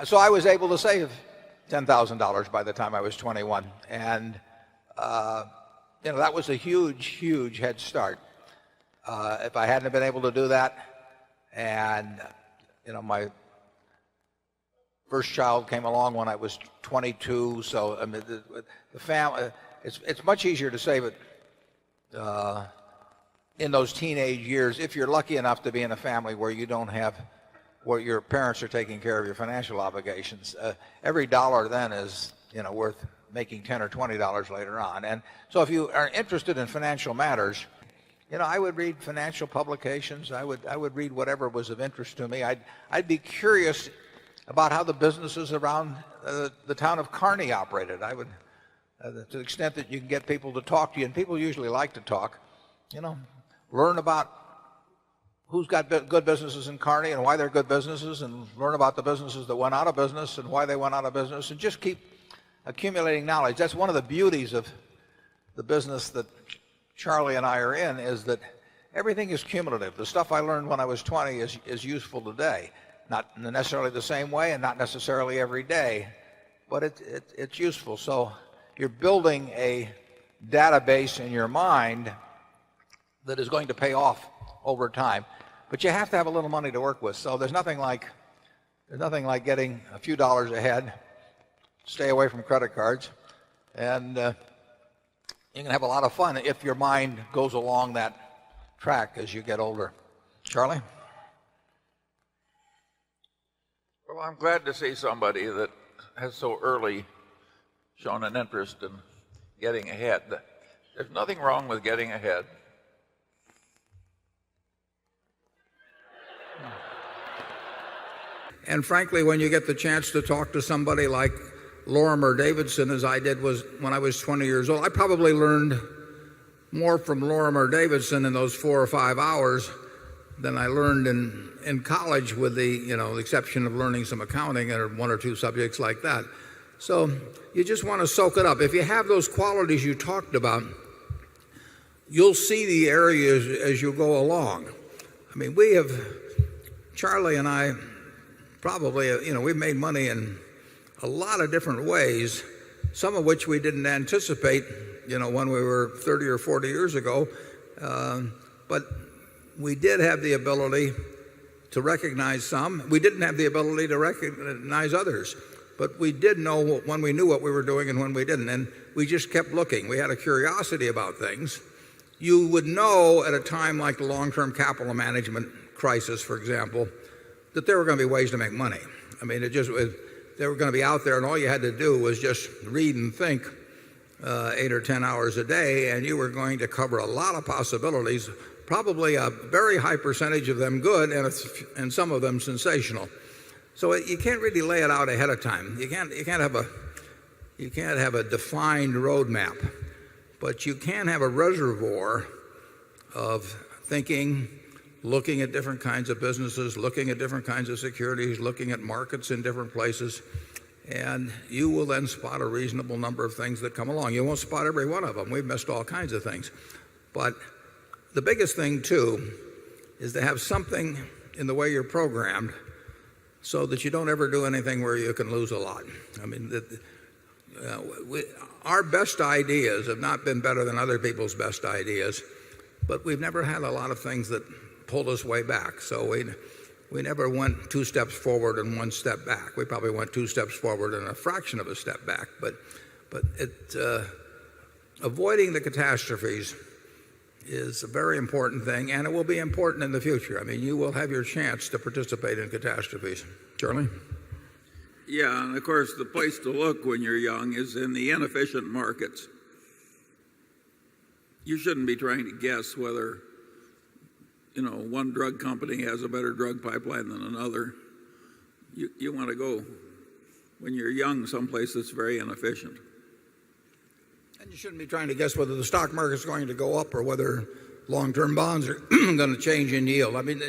so I was able to save $10,000 by the time I was 21. And, that was a huge, huge head start. If I hadn't been able to do that, and, my first child came along when I was 22, so I mean, the family, it's much easier to save it in those teenage years if you're lucky enough to be in a family where you don't have, where your parents are taking care of your financial obligations. Every dollar then is worth making $10 or $20 later on. And so if you are interested in financial matters, I would read financial publications. I would read whatever was of interest to me. I'd be curious about how the businesses around the town of Kearney operated. I would, to the extent that you can get people to talk to you, and people usually like to talk, learn about who's got good businesses in Kearney and why they're good businesses, and learn about the businesses that went out of business and why they went out of business, and just keep accumulating knowledge. That's one of the beauties of the business that Charlie and I are in, is that everything is cumulative. The stuff I learned when I was 20 is useful today. Not necessarily the same way and not necessarily every day, but it's useful. So you're building a database in your mind that is going to pay off over time. But you have to have a little money to work with. So there's nothing like getting a few dollars ahead, stay away from credit cards, and you can have a lot of fun if your mind goes along that track as you get older. Charlie? Well, I'm glad to see somebody that has so early shown an interest in getting ahead. There's nothing wrong with getting ahead. And frankly, when you get the chance to talk to somebody like Lorimer Davidson, as I did when I was 20 years old, I probably learned more from Lorimer Davidson in those 4 or 5 hours than I learned in college, with the exception of learning some accounting or one or two subjects like that. So you just want to soak it up. If you have those qualities you talked about, you'll see the areas as you go along. I mean, Charlie and I probably, we've made money in a lot of different ways, some of which we didn't anticipate, when we were 30 or 40 years ago. But we did have the ability to recognize some. We didn't have the ability to recognize others. But we did know when we knew what we were doing and when we didn't. And we just kept looking. We had a curiosity about things. You would know at a time like the long-term capital management crisis, for example, that there were going to be ways to make money. I mean, they were going to be out there, and all you had to do was just read and think 8 or 10 hours a day, and you were going to cover a lot of possibilities, probably a very high percentage of them good and some of them sensational. So you can't really lay it out ahead of time. You can't have a defined roadmap, but you can have a reservoir of thinking, looking at different kinds of businesses, looking at different kinds of securities, looking at markets in different places, and you will then spot a reasonable number of things that come along. You won't spot every one of them. We've missed all kinds of things. But the biggest thing, too, is to have something in the way you're programmed so that you don't ever do anything where you can lose a lot. I mean, our best ideas have not been better than other people's best ideas, but we've never had a lot of things that pulled us way back. So we never went 2 steps forward and 1 step back. We probably went 2 steps forward and a fraction of a step back. But avoiding the catastrophes is a very important thing, and it will be important in the future. I mean, you will have your chance to participate in catastrophes. Charlie? Yeah, and of course the place to look when you're young is in the inefficient markets. You shouldn't be trying to guess whether one drug company has a better drug pipeline than another. You want to go, when you're young, someplace that's very inefficient. And you shouldn't be trying to guess whether the stock market is going to go up or whether long-term bonds are going to change in yield. I mean,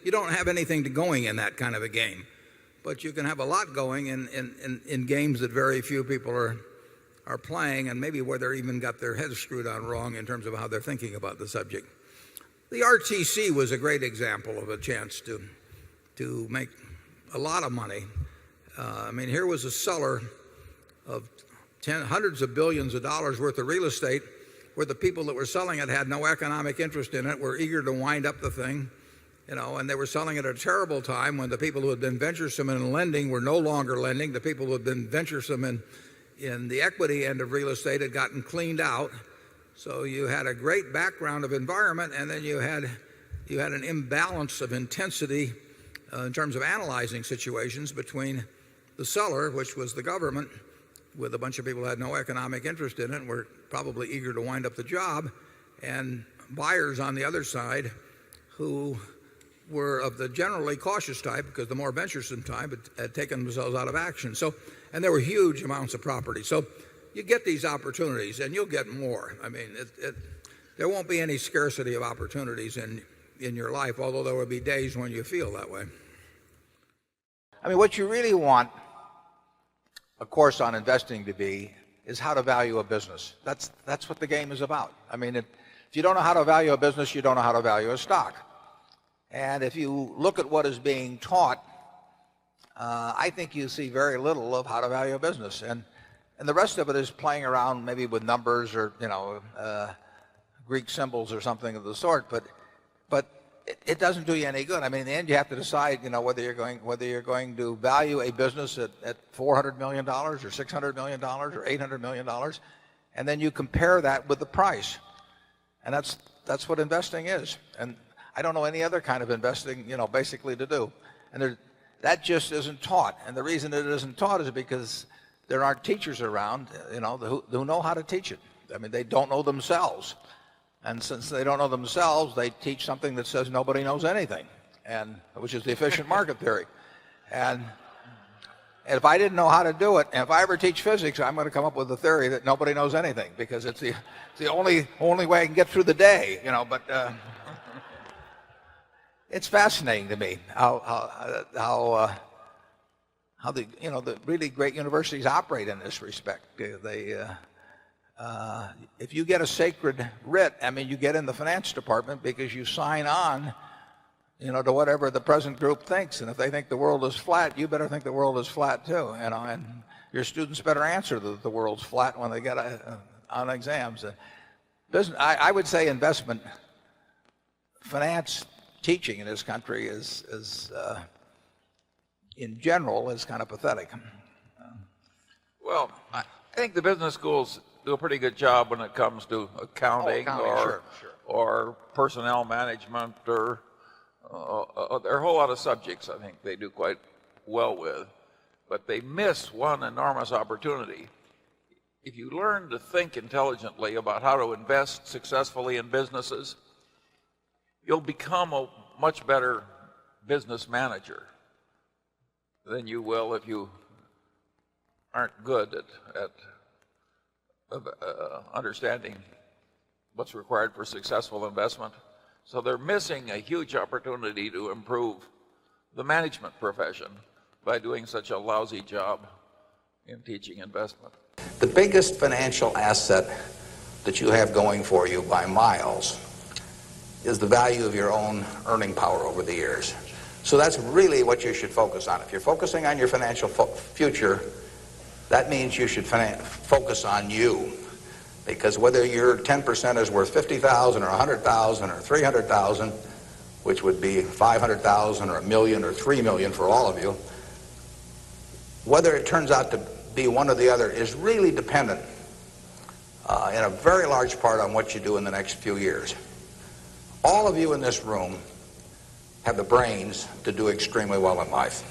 you don't have anything going in that kind of a game. But you can have a lot going in games that very few people are playing, and maybe where they're even got their heads screwed on wrong in terms of how they're thinking about the subject. The RTC was a great example of a chance to make a lot of money I mean, here was a seller of hundreds of billions of dollars worth of real estate where the people that were selling it had no economic interest in it, were eager to wind up the thing, and they were selling it at a terrible time when the people who had been venturesome in lending were no longer lending. The people who had been venturesome in the equity end of real estate had gotten cleaned out. So you had a great background of environment, and then you had an imbalance of intensity in terms of analyzing situations between the seller, which was the government, with a bunch of people who had no economic interest in it and were probably eager to wind up the job, and buyers on the other side who were of the generally cautious type, because the more venturesome type had taken themselves out of action. And there were huge amounts of property. So you get these opportunities, and you'll get more. I mean, there won't be any scarcity of opportunities in your life, although there will be days when you feel that way. I mean, what you really want a course on investing to be is how to value a business. That's what the game is about. I mean, if you don't know how to value a business, you don't know how to value a stock. And if you look at what is being taught, I think you see very little of how to value a business. And the rest of it is playing around maybe with numbers or, Greek symbols or something of the sort. But it doesn't do you any good. I mean, in the end, you have to decide, whether you're going to value a business at $400 million or $600 million or $800 million, and then you compare that with the price. And that's what investing is. And I don't know any other kind of investing, basically to do. And that just isn't taught. And the reason it isn't taught is because there aren't teachers around, who know how to teach it. I mean, they don't know themselves. And since they don't know themselves, they teach something that says nobody knows anything, which is the efficient market theory. And if I didn't know how to do it, and if I ever teach physics, I'm going to come up with a theory that nobody knows anything, because it's the only way I can get through the day. But it's fascinating to me how the really great universities operate in this respect. If you get a sacred writ, I mean, you get in the finance department because you sign on, to whatever the present group thinks. And if they think the world is flat, you better think the world is flat too. And your students better answer that the world's flat when they get on exams. I would say finance teaching in this country is in general is kind of pathetic. Well, I think the business schools do a pretty good job when it comes to accounting, or personnel management, or there are a whole lot of subjects I think they do quite well with, but they miss one enormous opportunity. If you learn to think intelligently about how to invest successfully in businesses, you'll become a much better business manager than you will if you aren't good at understanding what's required for successful investment. So they're missing a huge opportunity to improve the management profession by doing such a lousy job in teaching investment. The biggest financial asset that you have going for you by miles is the value of your own earning power over the years. So that's really what you should focus on. If you're focusing on your financial future, that means you should focus on you, because whether your 10% is worth $50,000 or $100,000 or $300,000, which would be $500,000 or $1 million or $3 million for all of you, whether it turns out to be one or the other is really dependent in a very large part on what you do in the next few years. All of you in this room have the brains to do extremely well in life.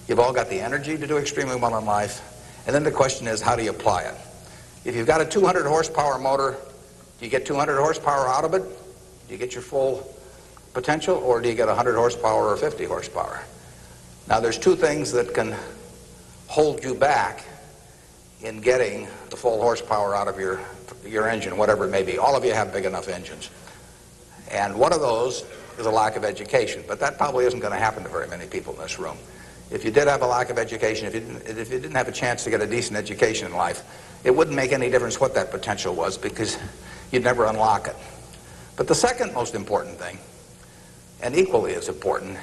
You've all got the energy to do extremely well in life. And then the question is, how do you apply it? If you've got a 200 horsepower motor, do you get 200 horsepower out of it? Do you get your full potential, or do you get 100 horsepower or 50 horsepower? Now, there's two things that can hold you back in getting the full horsepower out of your engine, whatever it may be. All of you have big enough engines. And one of those is a lack of education, but that probably isn't going to happen to very many people in this room. If you did have a lack of education, if you didn't have a chance to get a decent education in life, it wouldn't make any difference what that potential was, because you'd never unlock it. But the second most important thing, and equally as important,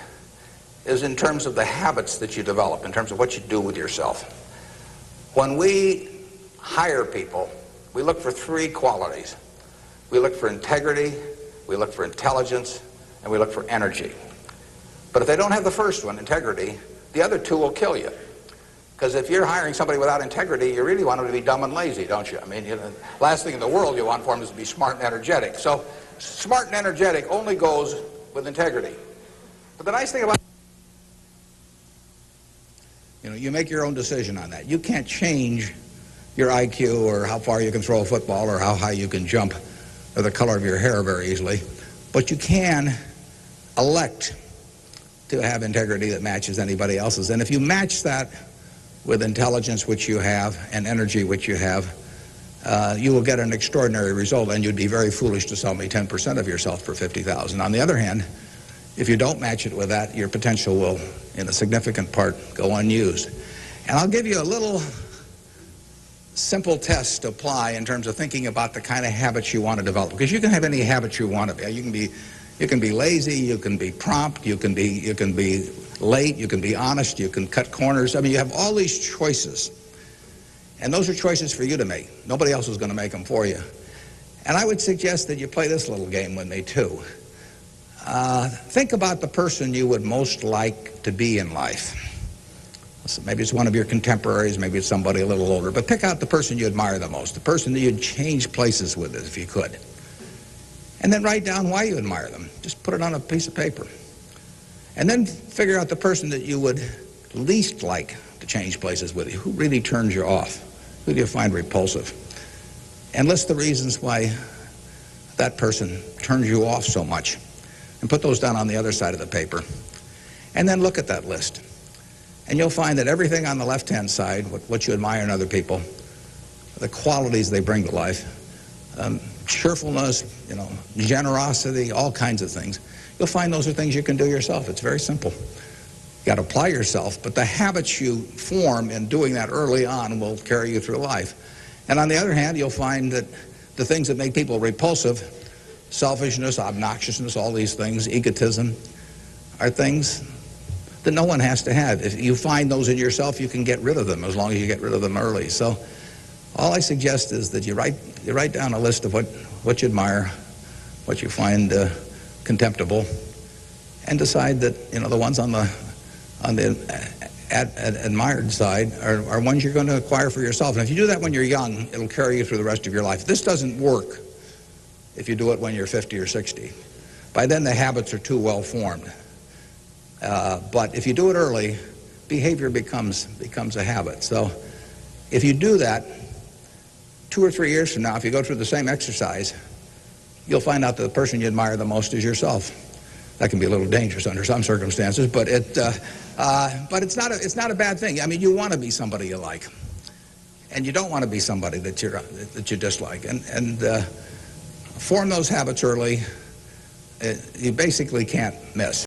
is in terms of the habits that you develop, in terms of what you do with yourself. When we hire people, we look for three qualities. We look for integrity, we look for intelligence, and we look for energy. But if they don't have the first one, integrity, the other two will kill you. Because if you're hiring somebody without integrity, you really want them to be dumb and lazy, don't you? I mean, last thing in the world you want for them is to be smart and energetic. So smart and energetic only goes with integrity. But the nice thing about you make your own decision on that. You can't change your IQ or how far you can throw a football or how high you can jump or the color of your hair very easily. But you can elect to have integrity that matches anybody else's. And if you match that with intelligence, which you have, and energy, which you have, you will get an extraordinary result, and you'd be very foolish to sell me 10% of yourself for $50,000. On the other hand, if you don't match it with that, your potential will, in a significant part, go unused. And I'll give you a little simple test to apply in terms of thinking about the kind of habits you want to develop. Because you can have any habits you want to be. You can be lazy, you can be prompt, you can be late, you can be honest, you can cut corners. I mean, you have all these choices. And those are choices for you to make. Nobody else is going to make them for you. And I would suggest that you play this little game with me, too. Think about the person you would most like to be in life. So maybe it's one of your contemporaries, maybe it's somebody a little older, but pick out the person you admire the most, the person that you'd change places with if you could. And then write down why you admire them. Just put it on a piece of paper. And then figure out the person that you would least like to change places with you. Who really turns you off? Who do you find repulsive? And list the reasons why that person turns you off so much. And put those down on the other side of the paper. And then look at that list. And you'll find that everything on the left-hand side, what you admire in other people, the qualities they bring to life, cheerfulness, generosity, all kinds of things, you'll find those are things you can do yourself. It's very simple. You got to apply yourself, but the habits you form in doing that early on will carry you through life. And on the other hand, you'll find that the things that make people repulsive, selfishness, obnoxiousness, all these things, egotism, are things that no one has to have. If you find those in yourself, you can get rid of them as long as you get rid of them early. So all I suggest is that you write down a list of what you admire, what you find contemptible, and decide that the ones on the admired side are ones you're going to acquire for yourself. And if you do that when you're young, it'll carry you through the rest of your life. This doesn't work if you do it when you're 50 or 60. By then, the habits are too well formed. But if you do it early, behavior becomes a habit. So if you do that, 2 or 3 years from now, if you go through the same exercise, you'll find out that the person you admire the most is yourself. That can be a little dangerous under some circumstances, but it's not a bad thing. I mean, you want to be somebody you like, and you don't want to be somebody that you dislike. And form those habits early. You basically can't miss.